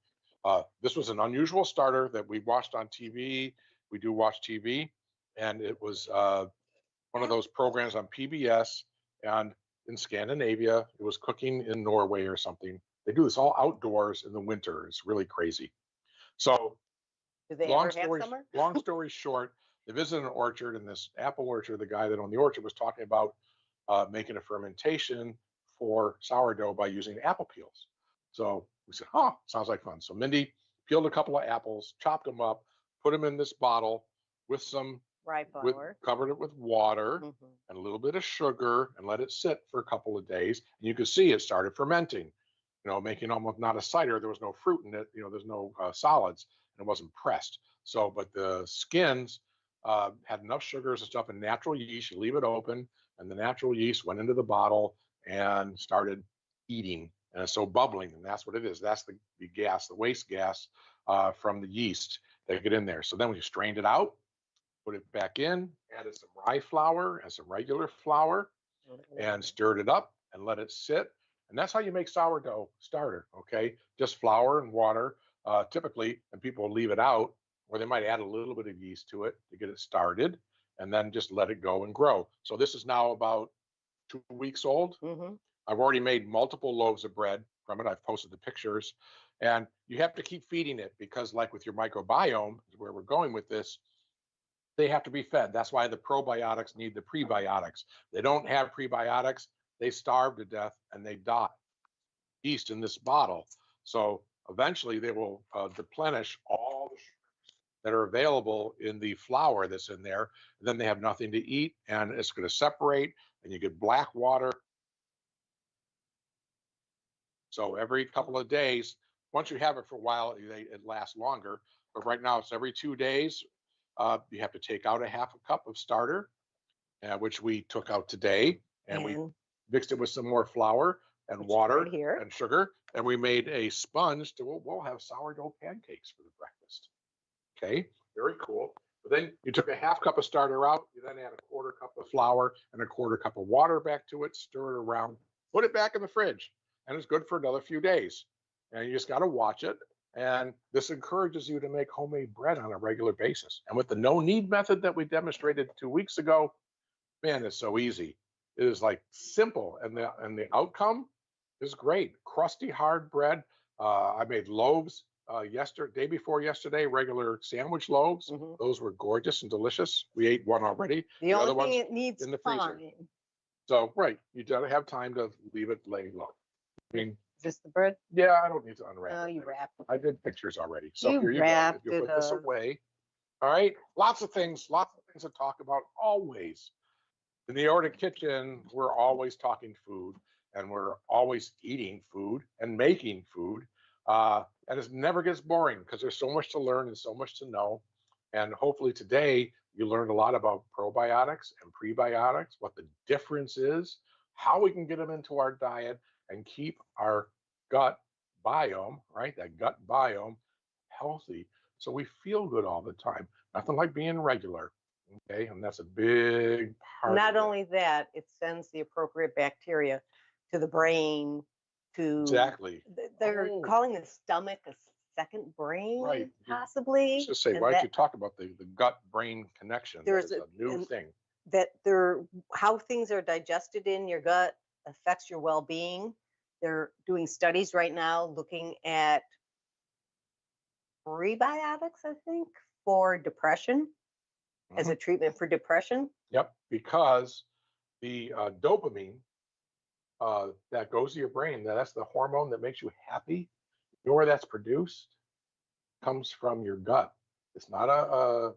This was an unusual starter that we watched on TV. We do watch TV, and it was one of those programs on PBS. And in Scandinavia, it was cooking in Norway or something. They do this all outdoors in the winter. It's really crazy. So long story short, they visited an orchard, and this apple orchard, the guy that owned the orchard was talking about making a fermentation for sourdough by using apple peels. So we said, sounds like fun. So Mindy peeled a couple of apples, chopped them up, put them in this bottle with some rye flour, covered it with water and a little bit of sugar, and let it sit for a couple of days. And you could see it started fermenting, making almost not a cider. There was no fruit in it. There's no solids, and it wasn't pressed. So, but the skins had enough sugars and stuff and natural yeast. You leave it open, and the natural yeast went into the bottle and started eating. And so bubbling, and that's what it is. That's the gas, the waste gas from the yeast that get in there. So then we strained it out, put it back in, added some rye flour and some regular flour, and stirred it up and let it sit. And that's how you make sourdough starter, okay? Just flour and water, typically, and people leave it out, or they might add a little bit of yeast to it to get it started, and then just let it go and grow. So this is now about 2 weeks old. I've already made multiple loaves of bread from it. I've posted the pictures, and you have to keep feeding it because, like with your microbiome, where we're going with this, they have to be fed. That's why the probiotics need the prebiotics. They don't have prebiotics, they starve to death and they die. Yeast in this bottle. So eventually they will deplenish all the sugars that are available in the flour that's in there. And then they have nothing to eat, and it's going to separate, and you get black water. So every couple of days, once you have it for a while, it lasts longer. But right now it's every 2 days. You have to take out a half a cup of starter, which we took out today, and we mixed it with some more flour and water and sugar, and we made a sponge. We'll have sourdough pancakes for the breakfast. Okay, very cool. But then you took a half cup of starter out, you then add a quarter cup of flour and a quarter cup of water back to it, stir it around, put it back in the fridge, and it's good for another few days. And you just got to watch it. And this encourages you to make homemade bread on a regular basis. And with the no knead method that we demonstrated 2 weeks ago, man, it's so easy. It is like simple, and the outcome is great. Crusty, hard bread. I made loaves day before yesterday, regular sandwich loaves. Those were gorgeous and delicious. We ate one already. The only thing it needs in the freezer. So you gotta have time to leave it lay low. I mean, is this the bread? Yeah, I don't need to unwrap it. Oh, you wrapped it. I did pictures already. So you here you go. You put this away. All right. Lots of things to talk about always. In the Aortic Kitchen, we're always talking food. and we're always eating food and making food. And it never gets boring because there's so much to learn and so much to know. And hopefully today you learned a lot about probiotics and prebiotics, what the difference is, how we can get them into our diet and keep our gut biome, right? That gut biome healthy so we feel good all the time. Nothing like being regular. Okay. And that's a big part. Not only that, it sends the appropriate bacteria to the brain, to exactly. They're calling the stomach a second brain, right. Possibly. I was just say, why don't you talk about the gut-brain connection? There's a new thing. That how things are digested in your gut affects your well-being. They're doing studies right now looking at prebiotics, I think, for depression, as a treatment for depression. Yep, because the dopamine that goes to your brain, that's the hormone that makes you happy. You know where that's produced? Comes from your gut. It's not a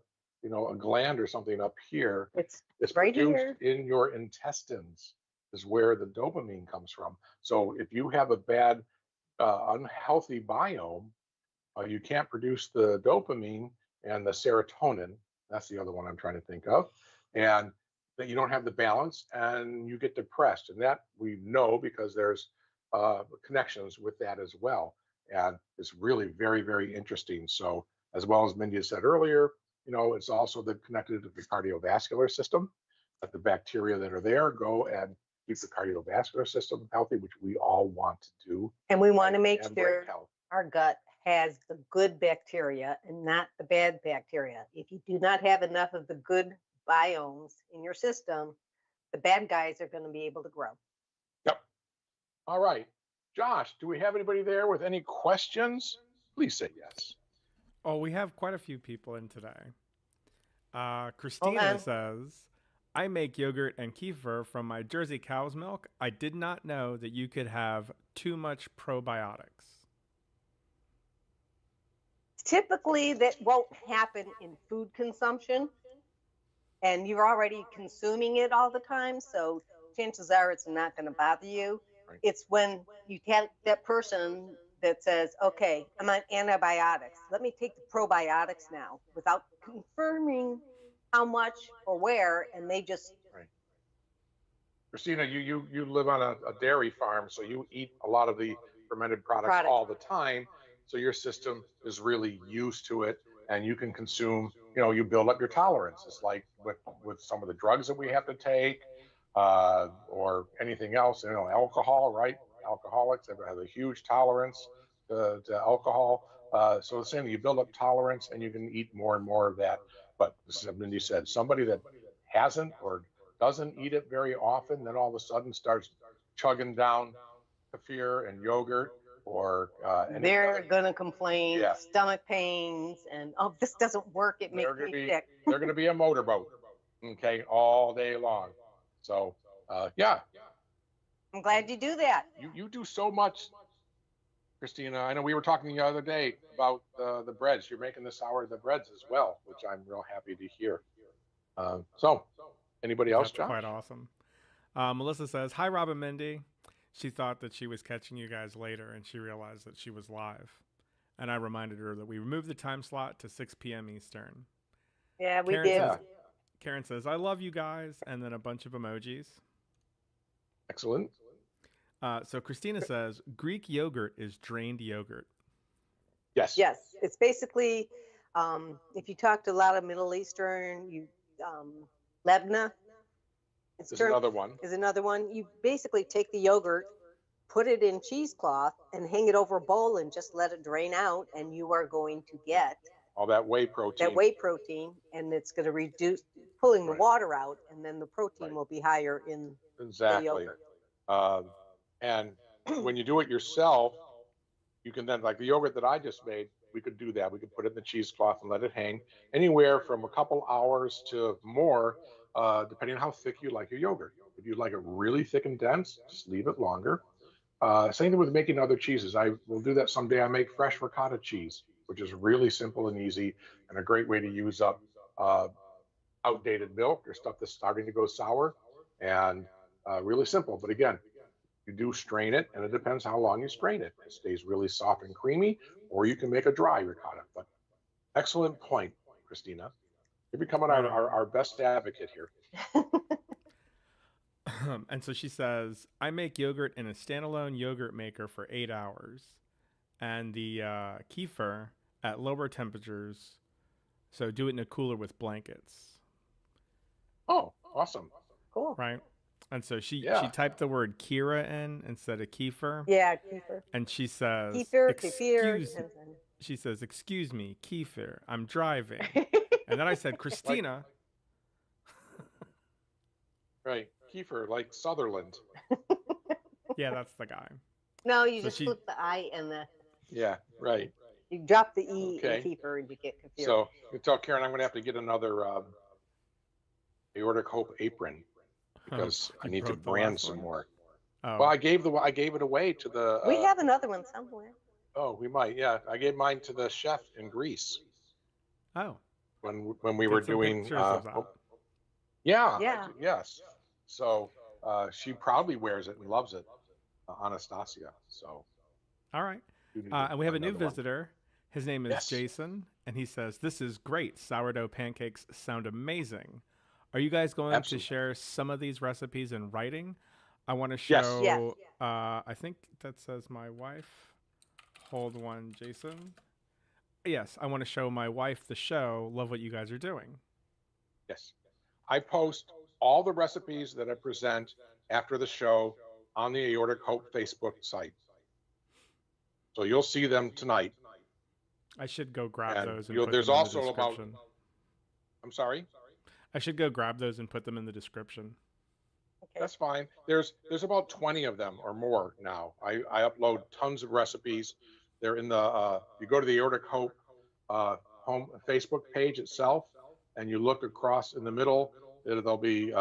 gland or something up here. It's right produced here in your intestines is where the dopamine comes from. So if you have a bad unhealthy biome, you can't produce the dopamine and the serotonin. That's the other one I'm trying to think of. And that you don't have the balance and you get depressed. And that we know because there's connections with that as well. And it's really very, very interesting. So as well as Mindy said earlier, it's also connected to the cardiovascular system, that the bacteria that are there go and keep the cardiovascular system healthy, which we all want to do. And we want to make sure our gut has the good bacteria and not the bad bacteria. If you do not have enough of the good biomes in your system, the bad guys are going to be able to grow. Yep. All right. Josh, do we have anybody there with any questions? Please say yes. Oh, we have quite a few people in today. Christina says, I make yogurt and kefir from my Jersey cow's milk. I did not know that you could have too much probiotics. Typically, that won't happen in food consumption, and you're already consuming it all the time, so chances are it's not going to bother you. Right. It's when you get that person that says, okay, I'm on antibiotics. Let me take the probiotics now, without confirming how much or where, and they just... Right. Christina, you live on a dairy farm, so you eat a lot of the fermented products all the time. So your system is really used to it, and you can consume, you build up your tolerance. It's like with some of the drugs that we have to take, or anything else, alcohol, right? Alcoholics have a huge tolerance to alcohol. So the same, you build up tolerance and you can eat more and more of that. But as Mindy said, somebody that hasn't or doesn't eat it very often, then all of a sudden starts chugging down kefir and yogurt, or they're gonna complain, stomach pains, and this doesn't work. It makes me sick. They're gonna be a motorboat, okay, all day long. So yeah. I'm glad you do that. You do so much, Christina. I know we were talking the other day about the breads. You're making the breads as well, which I'm real happy to hear. So anybody else, Josh? Quite awesome. Melissa says, hi, Rob and Mindy. She thought that she was catching you guys later, and she realized that she was live. And I reminded her that we removed the time slot to 6 p.m. Eastern. Yeah, we did. Karen says, I love you guys, and then a bunch of emojis. Excellent. So Christina says, Greek yogurt is drained yogurt. Yes. Yes. It's basically, if you talk to a lot of Middle Eastern, Lebna, is another one. Is another one. You basically take the yogurt, put it in cheesecloth, and hang it over a bowl and just let it drain out, and you are going to get all that whey protein. And it's going to reduce pulling the water out, and then the protein will be higher in the yogurt. And when you do it yourself, you can then, like the yogurt that I just made, we could do that. We could put it in the cheesecloth and let it hang anywhere from a couple hours to more, depending on how thick you like your yogurt. If you like it really thick and dense, just leave it longer. Same thing with making other cheeses. I will do that someday. I make fresh ricotta cheese, which is really simple and easy and a great way to use up outdated milk or stuff that's starting to go sour, and really simple. But again, You do strain it, and it depends how long you strain it. It stays really soft and creamy, or you can make a dry ricotta. But excellent point, Christina. You're becoming Right our best advocate here. on. And so she says, I make yogurt in a standalone yogurt maker for 8 hours, and the kefir at lower temperatures. So do it in a cooler with blankets, Oh, awesome. Cool. right? And so she Yeah. typed the word Kira in instead of kefir, Yeah, kefir. and she says, Kefir, "Excuse." kefir. She says, "Excuse me, kefir. I'm driving." And then I said, "Christina." Right. Kiefer, like Sutherland. Yeah, that's the guy. No, you So just she- flip the I and the, Yeah, right. you drop the E Okay. in kefir and you get kefir. So you tell Karen I'm going to have to get another aortic hope apron because I You need to broke the brand last some one? more. Oh, Well, I gave it away to the. We have another one somewhere. Oh, we might. Yeah, I gave mine to the chef in Greece oh, when we get were some doing. pictures of that. Yeah. Yeah. Yes. So she probably wears it and loves it, Anastasia. So. All right. you need to And we have a find new another one. visitor. His name is Yes. Jason, and he says, "This is great. Sourdough pancakes sound amazing. Are you guys going Absolutely. to share some of these recipes in writing? I want to Yes. show. Yes. I think that says my wife. Hold one, Jason. Yes, I want to show my wife the show. Love what you guys are doing. Yes. I post all the recipes that I present after the show on the Aortic Hope Facebook site. So you'll see them tonight. I should go grab And those and put there's them in the also about. description. I'm sorry. I should go grab those and put them in the description. Okay. That's fine. There's about 20 of them or more now. I upload tons of recipes. They're in the you go to the Aortic Hope home Facebook page itself, and you look across in the middle. There'll be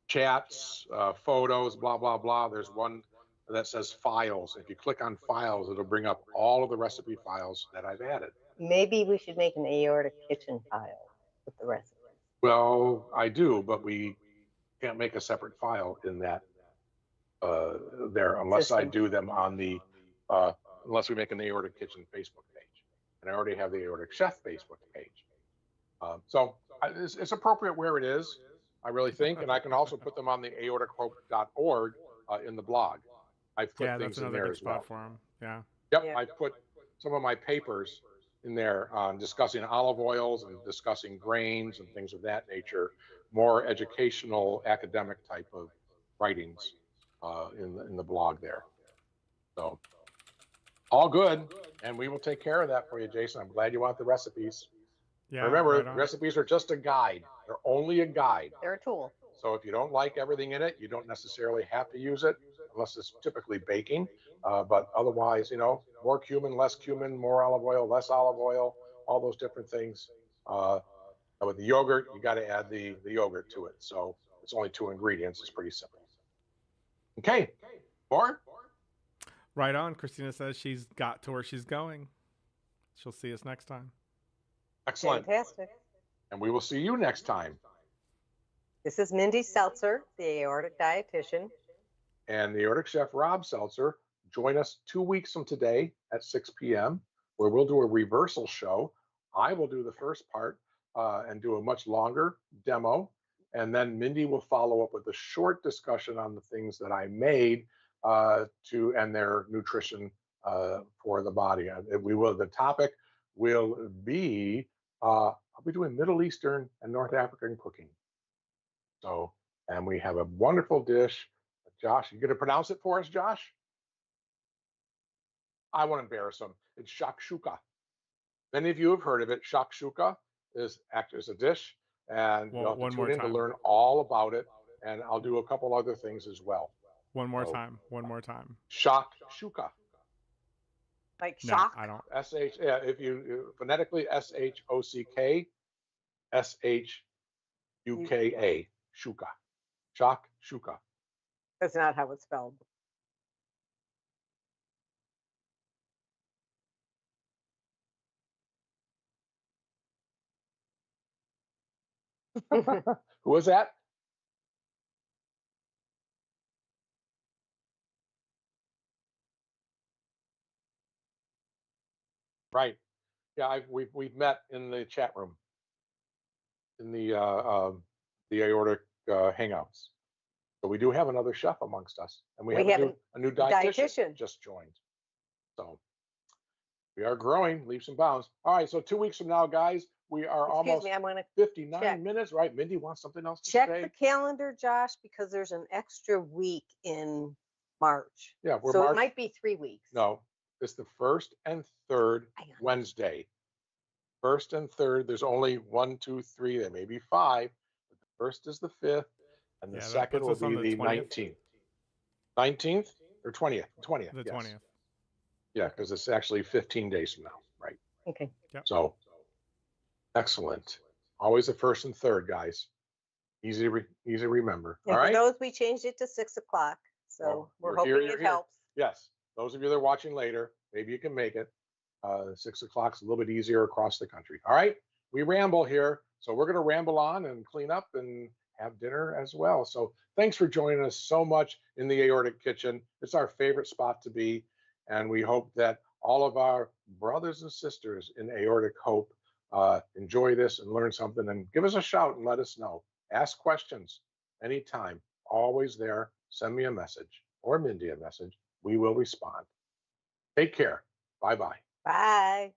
chats, photos, blah blah blah. There's one that says files. If you click on files, it'll bring up all of the recipe files that I've added. Maybe we should make an aortic kitchen file with the recipes. Well, I do, but we can't make a separate file in that there unless I System. do them on the unless we make an Aortic Kitchen Facebook page, and I already have the Aortic Chef Facebook page. So it's appropriate where it is, I really think, and I can also put them on the aortichope.org in the blog. I've put Yeah, things that's in another there good as well. spot for them. Yeah. Yep, Yeah. I put some of my papers in there on discussing olive oils and discussing grains and things of that nature, more educational, academic type of writings in the blog there. So all good, and we will take care of that for you, Jason. I'm glad you want the recipes. Yeah. Remember, right on. recipes are just a guide. They're only a guide. They're a tool. So if you don't like everything in it, you don't necessarily have to use it unless it's typically baking. But otherwise, more cumin, less cumin, more olive oil, less olive oil, all those different things. With the yogurt, you got to add the yogurt to it. So it's only 2 ingredients. It's pretty simple. Okay, more? Right on. Christina says she's got to where she's going. She'll see us next time. Excellent. Fantastic. And we will see you next time. This is Mindy Seltzer, the aortic dietitian. And the Aortic Chef Rob Seltzer. Join us 2 weeks from today at 6 p.m., where we'll do a reversal show. I will do the first part and do a much longer demo. And then Mindy will follow up with a short discussion on the things that I made and their nutrition for the body. The topic will be, I'll be doing Middle Eastern and North African cooking. So, and we have a wonderful dish. Josh, you going to pronounce it for us, Josh? I won't embarrass him. It's shakshuka. Many of you have heard of it. Shakshuka is a dish, and Well, you'll have one to more tune in to time. learn all about it. And I'll do a couple other things as well. One more Oh. time. One more time. Shakshuka. Like No, shock. I don't. S-H, yeah, if you phonetically SHOCK, SHUKA, shuka. Shakshuka. That's not how it's spelled. Who was that? Right. Yeah, we've met in the chat room in the aortic hangouts. So we do have another chef amongst us, and we We have have a new dietitian dietitian. just joined. So we are growing leaps and bounds. All right, so 2 weeks from now, guys, we are Excuse almost me, I'm going to 59 check. minutes. Right, Mindy wants something else to check say. the calendar, Josh, because there's an extra week in March. Yeah, we're So March. it might be 3 weeks. No, it's the first and third Hang on. Wednesday. First and third. There's only 1, 2, 3. There may be 5. But the first is the 5th, and the Yeah, that second puts will us on be the the 20th. 19th. 19th or 20th? 20th. The yes. 20th. Yeah, because it's actually 15 days from now, right? Okay. Yep. So excellent. Always the first and third, guys. Easy to remember. And All for right. those, we changed it to 6 o'clock. So Well, we're you're here, hoping you're it here. helps. Yes. Those of you that are watching later, maybe you can make it. 6 o'clock's a little bit easier across the country. All right. We ramble here. So we're going to ramble on and clean up and have dinner as well. So thanks for joining us so much in the Aortic Kitchen. It's our favorite spot to be. And we hope that all of our brothers and sisters in Aortic Hope enjoy this and learn something, and give us a shout and let us know. Ask questions anytime. Always there. Send me a message or Mindy a message. We will respond. Take care. Bye-bye. Bye.